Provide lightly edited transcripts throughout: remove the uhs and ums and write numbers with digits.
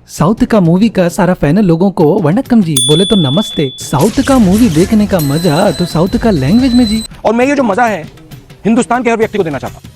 South का movie का सारा फैन लोगों को वणक्कम जी, बोले तो नमस्ते। साउथ का मूवी देखने का मजा तो साउथ का लैंग्वेज में जी। और मैं ये जो मजा है हिंदुस्तान के हर व्यक्ति को देना चाहता हूं।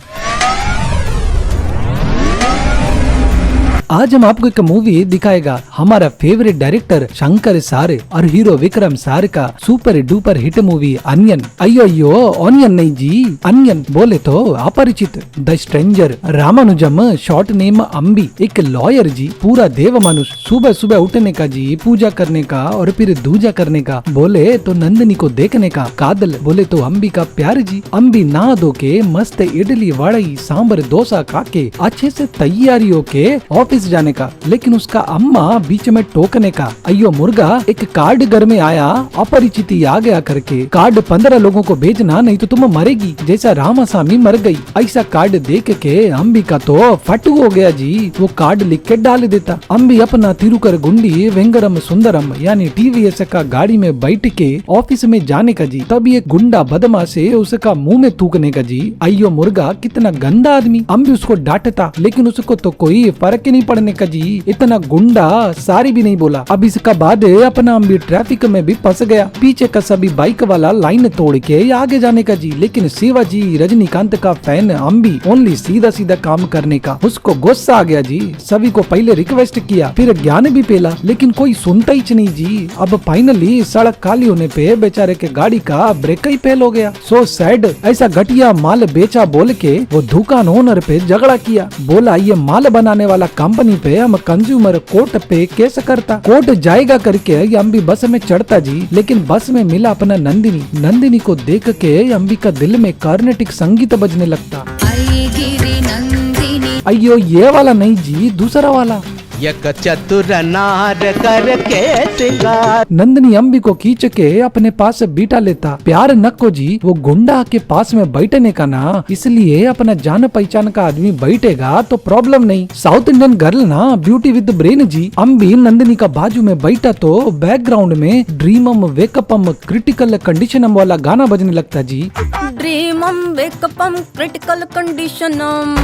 आज हम आपको एक मूवी दिखाएगा हमारा फेवरेट डायरेक्टर शंकर सार और हीरो विक्रम सार का super duper hit movie Anniyan. अयो ऑनियन नहीं जी, अनियन बोले तो Aparichit. The stranger. Ramanujam short name Ambi, एक लॉयर जी, पूरा देव मनुष्य। सुबह सुबह उठने का जी, पूजा करने का और फिर दूजा करने का, बोले तो नंदिनी को देखने का। कादल बोले तो अम्बी का प्यार जी। अम्बी नहा धो के मस्त इडली वड़ई सांबर डोसा खा के अच्छे से तैयारी होके ऑफिस जाने का, लेकिन उसका अम्मा बीच में टोकने का। अयो मुर्गा, एक कार्ड घर में आया, अपरिचित आ गया करके। कार्ड 15 लोगों को भेजना नहीं तो तुम मरेगी, जैसा रामासामी मर गई। ऐसा कार्ड देख के अम्बी का तो फटू हो गया जी। वो कार्ड लिख के डाल देता। अम्बी अपना तिरुकर गुंडी वेंगरम सुंदरम यानी टीवीएस का गाड़ी में बैठ के ऑफिस में जाने का जी। तभी एक गुंडा बदमाश से उसका मुंह में थूकने का जी। अयो मुर्गा, कितना गंदा आदमी। अम्बी उसको डांटता, लेकिन उसको तो कोई फर्क ही नहीं पड़ने का जी। इतना गुंडा सारी भी नहीं बोला। अब इसका बाद अपना अम्बी ट्रैफिक में भी फंस गया। पीछे का सभी बाइक वाला लाइन तोड़ के आगे जाने का जी, लेकिन शिवाजी रजनीकांत का फैन अम्बी ओनली सीधा सीधा काम करने का। उसको गुस्सा आ गया जी। सभी को पहले रिक्वेस्ट किया, फिर ज्ञान भी पेला, लेकिन कोई सुनता ही नहीं जी। अब फाइनली सड़क खाली होने पे बेचारे के गाड़ी का ब्रेक ही फेल हो गया। So sad. ऐसा घटिया माल बेचा बोल के वो दुकान ओनर पे झगड़ा किया। बोला ये माल बनाने वाला कंपनी पे हम कंज्यूमर कोर्ट पे केस करता। कोर्ट जाएगा करके अम्बी बस में चढ़ता जी, लेकिन बस में मिला अपना नंदिनी। नंदिनी को देख के अम्बी का दिल में कर्नाटिक संगीत बजने लगता। अयो ये वाला नहीं जी, दूसरा वाला। एक चतुर नार करके सिंगार। नंदिनी अम्बी को खींच के अपने पास बिठा लेता। प्यार नको जी, वो गुंडा के पास में बैठने का ना, इसलिए अपना जान पहचान का आदमी बैठेगा तो प्रॉब्लम नहीं। साउथ इंडियन गर्ल ना, ब्यूटी विद ब्रेन जी। अम्बी नंदिनी का बाजू में बैठा तो बैकग्राउंड में ड्रीमम वेकअपम क्रिटिकल कंडीशनम वाला गाना बजने लगता जी। ड्रीमम वेकअपम क्रिटिकल कंडीशनम।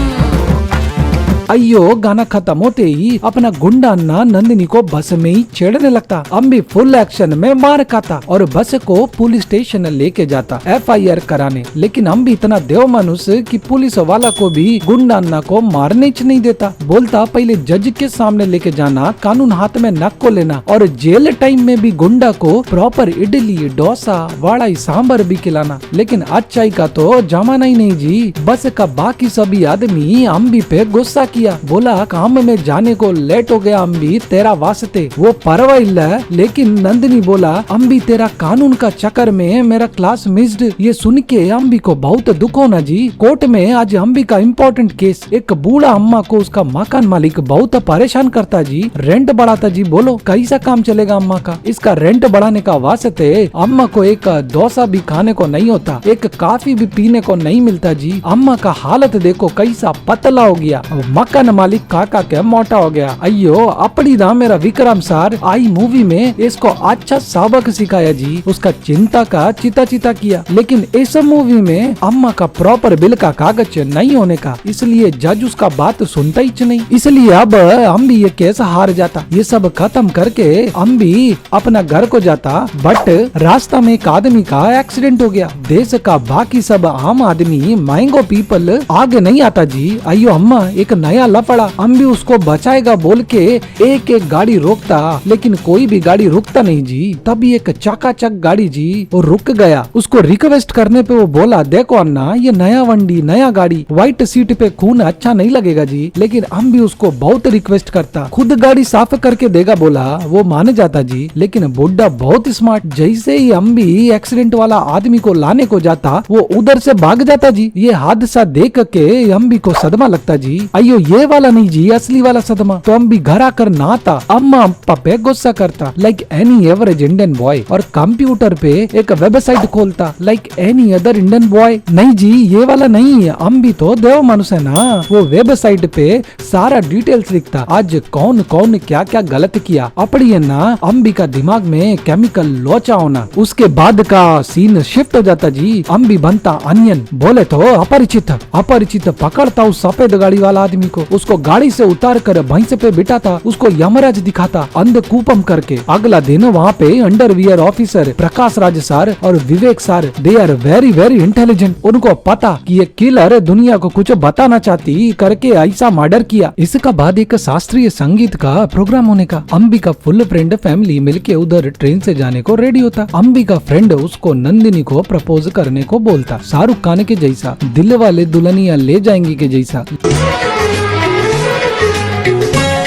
अयो गाना खत्म होते ही अपना गुंडा अन्ना नंदिनी को बस में ही छेड़ने लगता। अम्बी फुल एक्शन में मार खाता और बस को पुलिस स्टेशन लेके जाता FIR कराने। लेकिन अम्बी इतना देव मनुष्य कि पुलिस वाला को भी गुंडा अन्ना को मारने नहीं देता। बोलता पहले जज के सामने लेके जाना, कानून हाथ में नक को लेना, और जेल टाइम में भी गुंडा को प्रॉपर इडली डोसा वड़ा सांबर भी खिलाना। लेकिन अच्छाई का तो जमाना ही नहीं जी। बस का बाकी सभी आदमी अम्बी पे गुस्सा किया। बोला काम में जाने को लेट हो गया अम्बी, तेरा वास्ते वो परवाह। लेकिन नंदिनी बोला अम्बी तेरा कानून का चक्कर में मेरा क्लास मिस्ड। ये सुन के अम्बी को बहुत दुख होना जी। कोर्ट में आज अम्बी का इम्पोर्टेंट केस। एक बूढ़ा अम्मा को उसका मकान मालिक बहुत परेशान करता जी, रेंट बढ़ाता जी। बोलो कैसा काम चलेगा अम्मा का। इसका रेंट बढ़ाने का वास्ते अम्मा को एक डोसा भी खाने को नहीं होता, एक कॉफी भी पीने को नहीं मिलता जी। अम्मा का हालत देखो कैसा पतला हो गया, मकान मालिक काका के मोटा हो गया। अयो अपनी दा मेरा विक्रम सार आई मूवी में इसको अच्छा सबक सिखाया जी। उसका चिंता का चिता किया। लेकिन इस मूवी में अम्मा का प्रॉपर बिल का कागज नहीं होने का, इसलिए जज उसका बात सुनता ही नहीं। इसलिए अब अम्बी ये केस हार जाता। ये सब खत्म करके अम्बी अपना घर को जाता, बट रास्ता में एक आदमी का एक्सीडेंट हो गया। देश का बाकी सब आम आदमी मैंगो पीपल आगे नहीं आता जी। अयो अम्मा एक नया लफड़ा। अम्बी उसको बचाएगा बोल के एक एक गाड़ी रोकता, लेकिन कोई भी गाड़ी रुकता नहीं जी। तभी एक चकाचक गाड़ी जी वो रुक गया। उसको रिक्वेस्ट करने पे वो बोला देखो अन्ना, ये नया वंडी नया गाड़ी, व्हाइट सीट पे खून अच्छा नहीं लगेगा जी। लेकिन अम्बी उसको बहुत रिक्वेस्ट करता, खुद गाड़ी साफ करके देगा बोला, वो मान जाता जी। लेकिन बुड्ढा बहुत स्मार्ट। जैसे ही अम्बी एक्सीडेंट वाला आदमी को लाने को जाता, वो उधर से भाग जाता जी। ये हादसा देख के अम्बी को सदमा लगता जी। अयो ये वाला नहीं जी, असली वाला सदमा। तो अम्बी घर आकर नहाता, अम्मा पे गुस्सा करता like any average Indian boy, और कंप्यूटर पे एक वेबसाइट खोलता like any other Indian boy. नहीं जी ये वाला नहीं है। अम्बी तो देव मनुष्य है ना। वो वेबसाइट पे सारा डिटेल्स लिखता, आज कौन कौन क्या क्या गलत किया। अपनी है ना अम्बी का दिमाग में केमिकल लोचा होना। उसके बाद का सीन शिफ्ट हो जाता जी। अम्बी बनता अनियन। बोले तो अपरिचित पकड़ता उस सफेद गाड़ी वाला आदमी नंदिनी को, उसको गाड़ी से उतार कर भैंस पे बिठाता, उसको यमराज दिखाता अंधकूपम करके। अगला दिन वहाँ पे underwear officer Prakash Raj sir और Vivek sir, they are very very intelligent. उनको पता कि ये किलर दुनिया को कुछ बताना चाहती करके ऐसा मर्डर किया। इसका बाद एक शास्त्रीय संगीत का प्रोग्राम होने का। अम्बी का फुल फ्रेंड फैमिली मिलके उधर ट्रेन से जाने को रेडी होता। अम्बी का फ्रेंड उसको नंदिनी को प्रपोज करने को बोलता, शाहरुख खान के जैसा, दिल वाले दुल्हनिया ले जाएंगे के जैसा।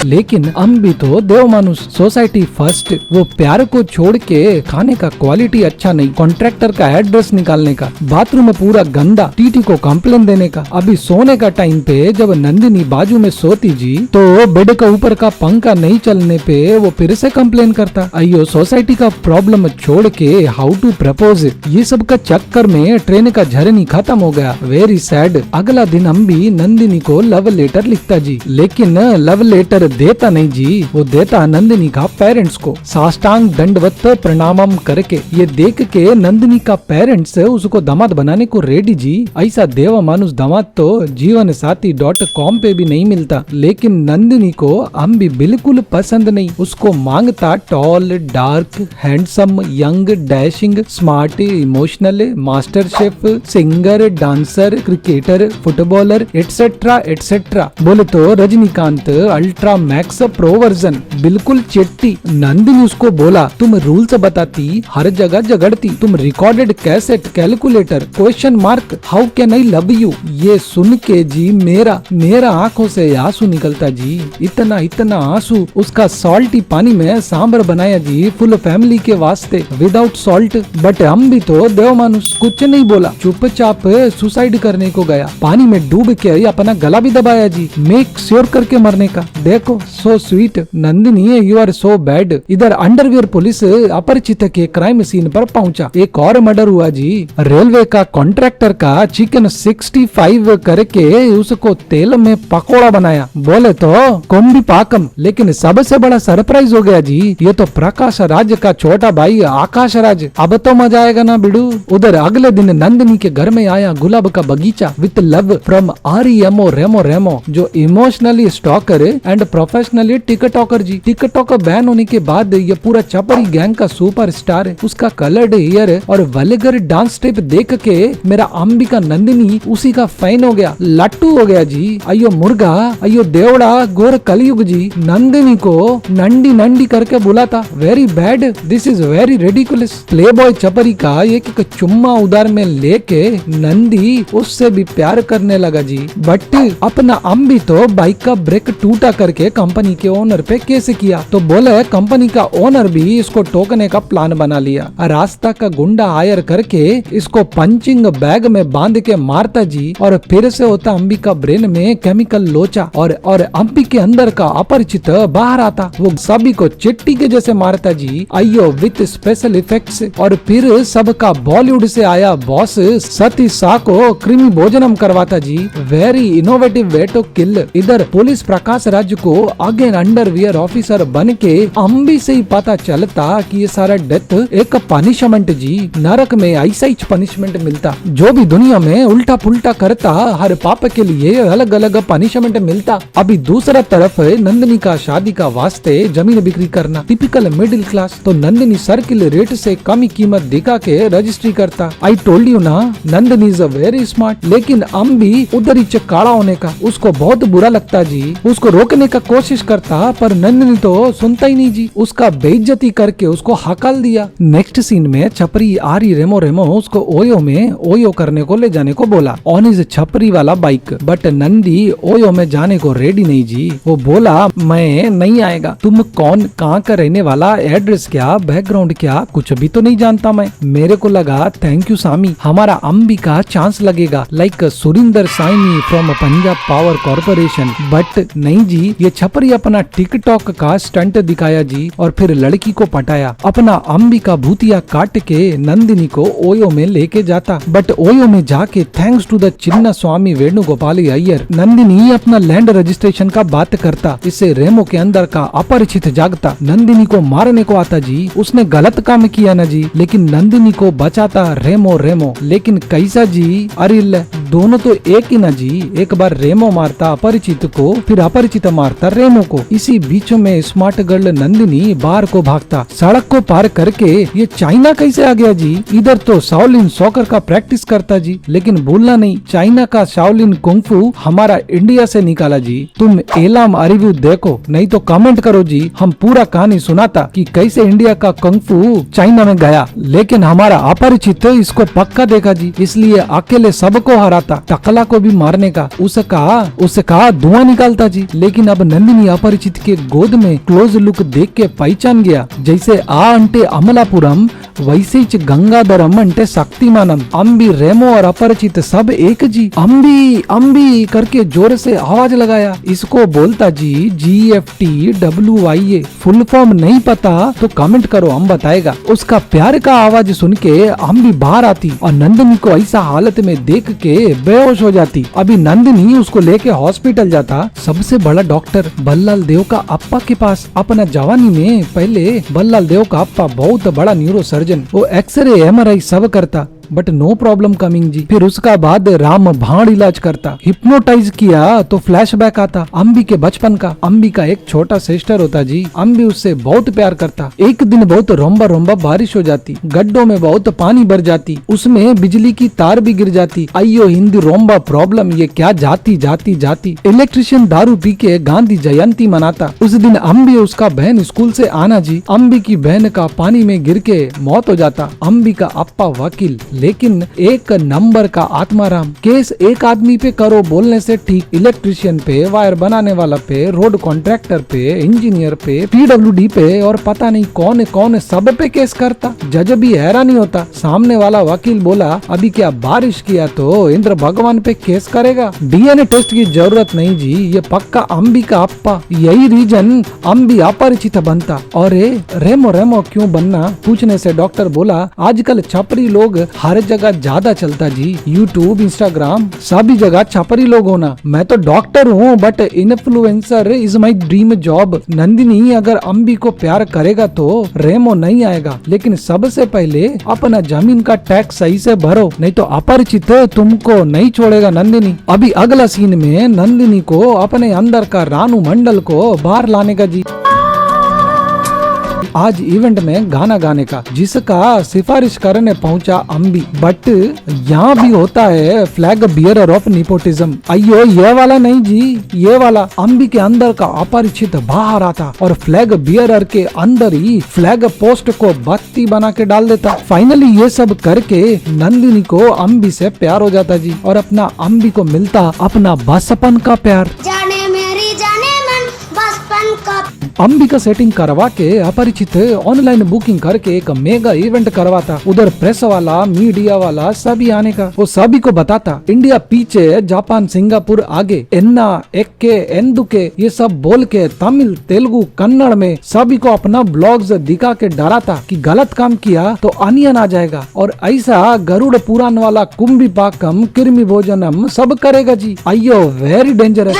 लेकिन अम्बी तो देव मानुष, सोसाइटी फर्स्ट। वो प्यार को छोड़ के खाने का क्वालिटी अच्छा नहीं, कॉन्ट्रैक्टर का एड्रेस निकालने का, बाथरूम में पूरा गंदा, टीटी को कंप्लेन देने का। अभी सोने का टाइम पे जब नंदिनी बाजू में सोती जी तो बेड का ऊपर का पंखा नहीं चलने पे वो फिर से कंप्लेन करता। अयो सोसाइटी का प्रॉब्लम छोड़ के हाउ टू प्रपोज, ये सब का चक्कर में ट्रेन का जर्नी खत्म हो गया। Very sad. अगला दिन अम्बी नंदिनी को लव लेटर लिखता जी, लेकिन लव लेटर देता नहीं जी, वो देता नंदिनी का पेरेंट्स को साष्टांग दंडवत प्रणामम करके। ये देख के नंदिनी का पेरेंट्स उसको दामाद बनाने को रेडी जी। ऐसा देवा मानुष दामाद तो जीवन साथी .com पे भी नहीं मिलता। लेकिन नंदिनी को अम्बी बिल्कुल पसंद नहीं। उसको मांगता tall, dark, handsome, young, dashing, smart, emotional, master chef, singer, dancer, cricketer, footballer etcetera etcetera. बोले तो Rajinikanth ultra max pro version, बिल्कुल चिट्टी। नंदिनी उसको बोला, तुम रूल्स बताती, हर जगह झगड़ती, तुम recorded cassette, calculator, question mark, how can I love you. ये सुन के जी मेरा आंखों से आंसू निकलता जी। इतना इतना आंसू। उसका सॉल्टी पानी में सांबर बनाया जी, फुल फैमिली के वास्ते, विदाउट सॉल्ट। बट हम भी तो देव मानुष, कुछ नहीं बोला, चुपचाप सुसाइड करने को गया। पानी में डूब के अपना गला भी दबाया जी, मेक श्योर करके मरने का। देखो so sweet. Nandini you are so bad. इधर अंडरवियर पुलिस अपरिचित के क्राइम सीन पर पहुंचा। एक और मर्डर हुआ जी। रेलवे का कॉन्ट्रैक्टर का चिकन 65 करके उसको तेल में पकोड़ा बनाया। बोले तो कोम्बी पाकम। लेकिन सबसे बड़ा सरप्राइज हो गया जी, ये तो प्रकाश राज का छोटा भाई आकाश राज। अब तो मजा आएगा ना बिडू। उधर अगले दिन नंदिनी के घर में आया गुलाब का बगीचा with love from REMO Remo, जो emotionally stalker and professionally tiktoker ji. TikTok ban होने के बाद ये पूरा चपरी गैंग का सुपरस्टार है। उसका कलर्ड हेयर और वल्गर डांस स्टेप देख के मेरा अंबिका नंदिनी उसी का फैन हो गया, लट्टू हो गया जी। अयो मुर्गा, अयो देवड़ा, गोर कलयुग जी। नंदिनी को नंडी नंडी करके बुलाता। Very bad, this is very ridiculous. Playboy चपरी का एक चुम्मा उधार में लेके नंदी उससे भी प्यार करने लगा जी। बट अपना अम्बी तो बाइक का ब्रेक टूटा करके कंपनी के ओनर पे केस किया। तो बोले कंपनी का ओनर भी इसको टोकने का प्लान बना लिया। रास्ता का गुंडा हायर करके इसको पंचिंग बैग में बांध के मारता जी। और फिर से होता अम्बी का ब्रेन में केमिकल लोचा और अम्बी के अंदर का अपरिचित बाहर आता। वो सभी को चिट्टी के जैसे मारता जी। अयो विथ स्पेशल इफेक्ट्स। और फिर सबका बॉलीवुड से आया बॉस सतीश शाह को कृमि भोजनम करवाता जी। Very innovative way to kill. इधर पुलिस प्रकाश राज को अगेन अंडरवियर ऑफिसर बन के अम्बी से ही पता चलता कि ये सारा डेथ एक पनिशमेंट जी। नरक में ऐसा ही पनिशमेंट मिलता। जो भी दुनिया में उल्टा पुल्टा करता हर पाप के लिए अलग अलग पनिशमेंट मिलता। अभी दूसरा तरफ नंदिनी का शादी का वास्ते जमीन बिक्री करना, टिपिकल मिडिल क्लास। तो नंदिनी सर्किल रेट से कम कीमत दिखा के रजिस्ट्री करता। आई टोल्ड यू ना, नंदिनी इज वेरी स्मार्ट। लेकिन अम्बी उधर ही काड़ा होने का उसको बहुत बुरा लगता जी। उसको रोकने का कोशिश करता पर नंदिनी तो सुनता ही नहीं जी। उसका बेइज्जती करके उसको हकल दिया। नेक्स्ट सीन में छपरी REMO उसको ओयो करने को ले जाने को बोला ऑन इज छपरी वाला बाइक। बट नंदी ओयो में जाने को रेडी नहीं जी। वो बोला मैं नहीं आएगा। तुम कौन, कहाँ का रहने वाला, एड्रेस क्या, बैकग्राउंड क्या, कुछ भी तो नहीं जानता मैं। मेरे को लगा थैंक यू सामी, हमारा अम्बी का चांस लगेगा like Surinder Saini from Punjab power corporation. But नहीं जी, ये छपरी अपना टिकटॉक का स्टंट दिखाया जी और फिर लड़की को पटाया। अपना अम्बी का भूतिया काट के नंदिनी को ओयो में लेके जाता। बट ओयो में जाके थैंक्स टू द चिन्ना स्वामी वेणुगोपाली अय्यर नंदिनी अपना लैंड रजिस्ट्रेशन का बात करता। इससे रेमो के अंदर का अपरिचित जागता। नंदिनी को मारने को आता जी। उसने गलत काम किया ना जी, लेकिन नंदिनी को बचाता रेमो। लेकिन कैसा जी, अरे दोनों तो एक ही ना जी। एक बार रेमो मारता अपरिचित को, फिर अपरिचित मारता रेमो को। इसी बीच में स्मार्ट गर्ल नंदिनी बाहर को भागता। सड़क को पार करके ये चाइना कैसे आ गया जी? इधर तो शाओलिन सॉकर का प्रैक्टिस करता जी, लेकिन भूलना नहीं चाइना का शाओलिन कुंफू हमारा इंडिया से निकाला जी। तुम एलाम रिव्यू देखो, नहीं तो कमेंट करो जी। हम पूरा कहानी सुनाता कि कैसे इंडिया का कुंफू चाइना में गया, लेकिन हमारा अपरिचित इसको पक्का देखा जी, इसलिए अकेले सबको हराता, टकला को भी मारने का उसका धुआं निकालता जी। लेकिन अब नंदिनी अपरिचित के गोद में क्लोज लुक देख के पहचान गया, जैसे आ अंटे अमलापुरम वैसे ही गंगाधरम अंटे शक्तिमानम। अम्बी रेमो और अपरिचित सब एक जी। अम्बी अम्बी करके जोर से आवाज लगाया। इसको बोलता जी GFTWIA। फुल फॉर्म नहीं पता तो कमेंट करो, हम बताएगा। उसका प्यार का आवाज सुन के अम्बी बाहर आती और नंदिनी को ऐसा हालत में देख के बेहोश हो जाती। अभी नंदिनी उसको लेके हॉस्पिटल जाता सबसे बड़ा डॉक्टर बल्लाल देव का अप्पा के पास। अपना जवानी में पहले बल्लाल देव का अप्पा बहुत बड़ा न्यूरो सर्जन, वो एक्सरे MRI सब करता, बट नो प्रॉब्लम कमिंग जी। फिर उसका बाद राम भाण इलाज करता। हिप्नोटाइज किया तो फ्लैशबैक आता अम्बी के बचपन का। अम्बी का एक छोटा सिस्टर होता जी। अम्बी उससे बहुत प्यार करता। एक दिन बहुत रोम्बा बारिश हो जाती, गड्ढों में बहुत पानी भर जाती, उसमें बिजली की तार भी गिर जाती। अयो हिंदी रोम्बा प्रॉब्लम, ये क्या जाती जाती जाती। इलेक्ट्रिशियन दारू पी के गांधी जयंती मनाता। उस दिन अम्बी उसका बहन स्कूल से आना जी। अम्बी की बहन का पानी में गिर के मौत हो जाता। अम्बी का अप्पा वकील, लेकिन एक नंबर का आत्माराम। केस एक आदमी पे करो बोलने से ठीक, इलेक्ट्रिशियन पे, वायर बनाने वाला पे, रोड कॉन्ट्रैक्टर पे, इंजीनियर पे, PWD पे और पता नहीं कौन कौन सब पे केस करता। जज भी हैरान ही होता। सामने वाला वकील बोला अभी क्या बारिश किया तो इंद्र भगवान पे केस करेगा? DNA टेस्ट की जरूरत नहीं जी, ये पक्का अम्बी का अप्पा। यही रीजन अम्बी अपरिचित बनता। और रेमो क्यों बनना पूछने से डॉक्टर बोला आजकल छपरी लोग हर जगह ज्यादा चलता जी। YouTube, Instagram सभी जगह छपरी लोग होना। मैं तो डॉक्टर हूँ but influencer is my dream job. Nandini अगर अम्बी को प्यार करेगा तो रेमो नहीं आएगा, लेकिन सबसे पहले अपना जमीन का टैक्स सही से भरो, नहीं तो अपरिचित तुमको नहीं छोड़ेगा नंदिनी। अभी अगला सीन में नंदिनी को अपने अंदर का रानू मंडल को बाहर लाने का जी। आज इवेंट में गाना गाने का, जिसका सिफारिश करने पहुंचा अम्बी, बट यहाँ भी होता है फ्लैग बियरर ऑफ निपोटिज्म। अयो ये वाला नहीं जी, ये वाला। अम्बी के अंदर का अपरिचित बाहर आता और फ्लैग बियरर के अंदर ही फ्लैग पोस्ट को बत्ती बना के डाल देता। फाइनली ये सब करके नंदिनी को अम्बी से प्यार हो जाता जी, और अपना अम्बी को मिलता अपना बचपन का प्यार। जाने मेरी जाने मन बचपन का। अम्बी का सेटिंग करवा के अपरिचित ऑनलाइन बुकिंग करके एक मेगा इवेंट करवाता। उधर प्रेस वाला, मीडिया वाला सभी आने का। वो सभी को बताता इंडिया पीछे, जापान सिंगापुर आगे, एन्ना एक्के एंदुके ये सब बोल के तमिल, तेलुगु, कन्नड़ में सभी को अपना ब्लॉग्स दिखा के डराता कि गलत काम किया तो अनियन आ जाएगा। और ऐसा गरुड़ पुराण वाला कुंभी पाकम, किरमी भोजनम सब करेगा जी। अयो वेरी डेंजरस।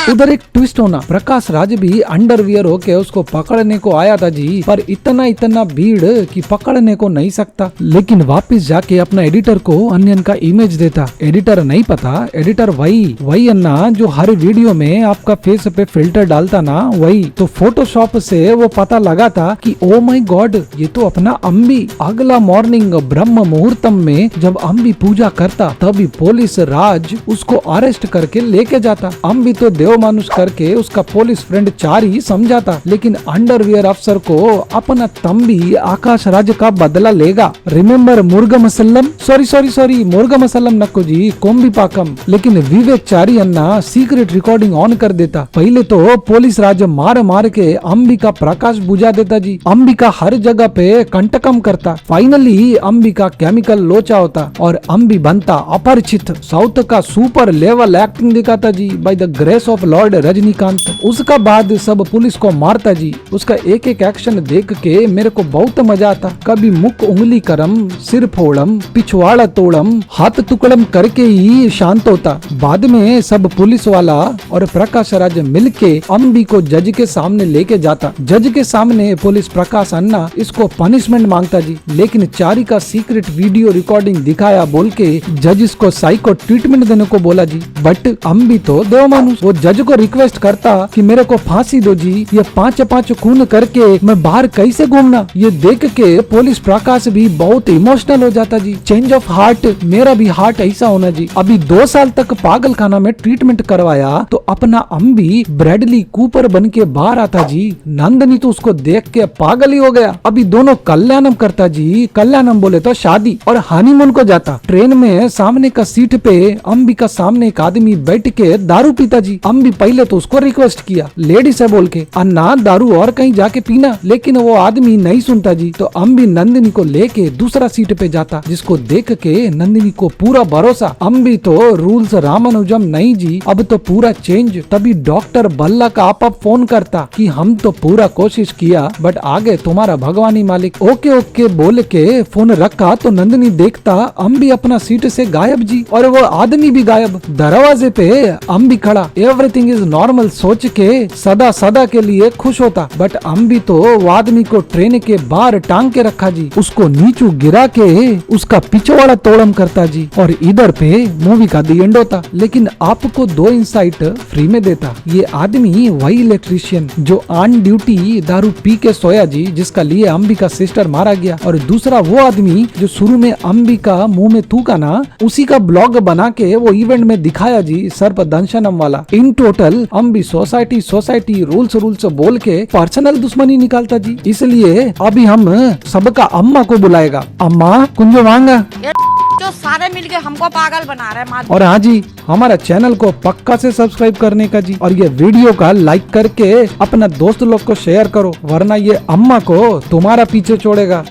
उधर एक ट्विस्ट होना, प्रकाश राज भी अंडरवियर होके उसको पकड़ने को आया था जी, पर इतना भीड़ कि पकड़ने को नहीं सकता। लेकिन वापस जाके अपना एडिटर को अनियन का इमेज देता। एडिटर नहीं पता, एडिटर वही अन्ना जो हर वीडियो में आपका फेस पे फिल्टर डालता ना, वही। तो फोटोशॉप से वो पता लगा था कि ओ माय गॉड ये तो अपना अम्बी। अगला मॉर्निंग ब्रह्म मुहूर्तम में जब अम्बी पूजा करता, तभी पुलिस राज उसको अरेस्ट करके लेके जाता। अम्बी तो देव मानुष करके उसका पुलिस फ्रेंड चारी समझाता, लेकिन अंडरवियर अफसर को अपना तंबी आकाश राज का बदला लेगा। रिमेम्बर मुर्गमसल्लम, सॉरी मुर्गमसल्लम नक्को जी, कोम्बी पाकम। लेकिन विवेक चारी अन्ना सीक्रेट रिकॉर्डिंग ऑन कर देता। पहले तो पुलिस राज मार के अम्बी का प्रकाश बुझा देता जी। अम्बी का हर जगह पे कंटकम करता। फाइनली अम्बी का केमिकल लोचा होता और अम्बी बनता अपरिचित। साउथ का सुपर लेवल एक्टिंग दिखाता जी, by the grace of of lord Rajinikanth. उसका बाद सब पुलिस को मारता जी। उसका एक एक एक्शन देख के मेरे को बहुत मजा आता। कभी मुख उंगली करम, सिर फोड़म, पिछवाड़ा तोड़म, हाथ टुकड़म करके ही शांत होता। बाद में सब पुलिस वाला और प्रकाश राज मिलके अम्बी को जज के सामने लेके जाता। जज के सामने पुलिस प्रकाश अन्ना इसको पनिशमेंट मांगता जी, लेकिन चारी का सीक्रेट वीडियो रिकॉर्डिंग दिखाया बोल के जज इसको साइको ट्रीटमेंट देने को बोला जी। बट अम्बी तो देव मानुस, वो जज को रिक्वेस्ट करता कि मेरे को फांसी दो जी, ये 5 खून करके मैं बाहर कैसे घूमना। ये देख के पुलिस प्रकाश भी बहुत इमोशनल हो जाता जी। चेंज ऑफ हार्ट, मेरा भी हार्ट ऐसा होना जी। अभी 2 साल तक पागल खाना में ट्रीटमेंट करवाया तो अपना अम्बी ब्रैडली कूपर बन के बाहर आता जी। नंदनी तो उसको देख के पागल ही हो गया। अभी दोनों कल्याणम करता जी। कल्याणम बोले तो शादी और हनीमून को जाता। ट्रेन में सामने का सीट पे अम्बी का सामने एक आदमी बैठ के दारू पीता जी। अम्बी पहले तो उसको रिक्वेस्ट किया लेडीज है बोल के, अन्ना दारू और कहीं जाके पीना, लेकिन वो आदमी नहीं सुनता जी। तो अम्बी नंदिनी को लेके दूसरा सीट पे जाता, जिसको देख के नंदिनी को पूरा भरोसा। अम्बी तो रूल्स रामानुजम नहीं जी, अब तो पूरा चेंज। तभी डॉक्टर भल्ला का आपा फोन करता कि हम तो पूरा कोशिश किया बट आगे तुम्हारा भगवानी मालिक। ओके ओके बोल के फोन रखा तो नंदिनी देखता अम्बी अपना सीट से गायब जी, और वो आदमी भी गायब। दरवाजे पे अम्बी खड़ा, एवरीथिंग इज नॉर्मल सोच के सदा सदा के लिए खुश होता। बट अम्बी तो वो आदमी को ट्रेन के बाहर टांग के रखा जी, उसको नीचू गिरा के उसका पिछवाड़ा तोड़म करता जी। और इधर पे मूवी का दी एंड होता, लेकिन आपको 2 इंसाइट फ्री में देता। ये आदमी वही इलेक्ट्रीशियन जो ऑन ड्यूटी दारू पी के सोया जी, जिसका लिए अम्बी का सिस्टर मारा गया। और दूसरा वो आदमी जो शुरू में अम्बी का मुंह में थूका ना, उसी का ब्लॉग बना के वो इवेंट में दिखाया जी, सर्प दंशनम वाला। In total Ambi society rules बोल के पर्सनल दुश्मनी निकालता जी। इसलिए अभी हम सबका अम्मा को बुलाएगा। अम्मा कुंजो वांगा। जो सारे मिलके हमको पागल बना रहे हैं। और हाँ जी, हमारा चैनल को पक्का से सब्सक्राइब करने का जी, और ये वीडियो का लाइक करके अपना दोस्त लोग को शेयर करो, वरना ये अम्मा को तुम्हारा पीछे छोड़ेगा।